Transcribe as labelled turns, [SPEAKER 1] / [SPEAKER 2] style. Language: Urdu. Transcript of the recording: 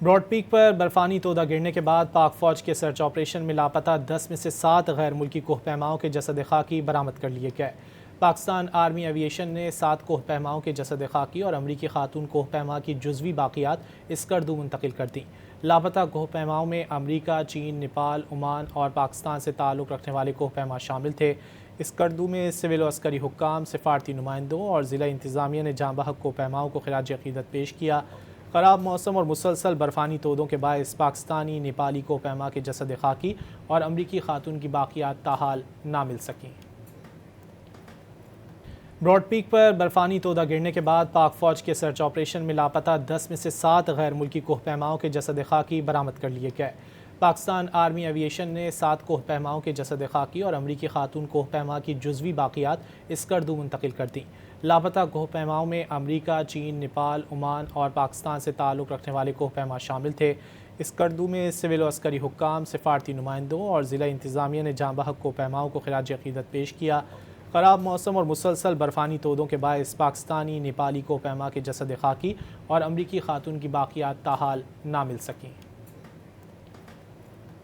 [SPEAKER 1] براڈ پیک پر برفانی تودہ گرنے کے بعد پاک فوج کے سرچ آپریشن میں لاپتہ 10 میں سے 7 غیر ملکی کوہ پیماؤں کے جسد خاکی برآمد کر لیے گئے۔ پاکستان آرمی ایوی ایشن نے 7 کوہ پیماؤں کے جسد خاکی اور امریکی خاتون کوہ پیما کی جزوی باقیات اسکردو منتقل کر دیں۔ لاپتہ کوہ پیماؤں میں امریکہ، چین، نیپال، عمان اور پاکستان سے تعلق رکھنے والے کوہ پیما شامل تھے۔ اسکردو میں سول و عسکری حکام، سفارتی نمائندوں اور ضلع انتظامیہ نے جاں بحق کوہ پیماؤں کو خراج عقیدت پیش کیا۔ خراب موسم اور مسلسل برفانی تودوں کے باعث پاکستانی، نیپالی کوہ پیما کے جسد خاکی اور امریکی خاتون کی باقیات تاحال نہ مل سکیں۔ براڈ پیک پر برفانی تودہ گرنے کے بعد پاک فوج کے سرچ آپریشن میں لاپتہ 10 میں سے 7 غیر ملکی کوہ پیماؤں کے جسد خاکی برآمد کر لیے گئے۔ پاکستان آرمی ایوی ایشن نے 7 کوہ پیماؤں کے جسد خاکی اور امریکی خاتون کوہ پیما کی جزوی باقیات اسکردو منتقل کر دیں۔ لاپتہ کوہ پیماؤں میں امریکہ، چین، نیپال، عمان اور پاکستان سے تعلق رکھنے والے کوہ پیما شامل تھے۔ اسکردو میں سول و عسکری حکام، سفارتی نمائندوں اور ضلع انتظامیہ نے جاں بحق کوہ پیماؤں کو خراج عقیدت پیش کیا۔ خراب موسم اور مسلسل برفانی تودوں کے باعث پاکستانی، نیپالی کوہ پیما کے جسد خاکی اور امریکی خاتون کی باقیات تاحال نہ مل سکیں۔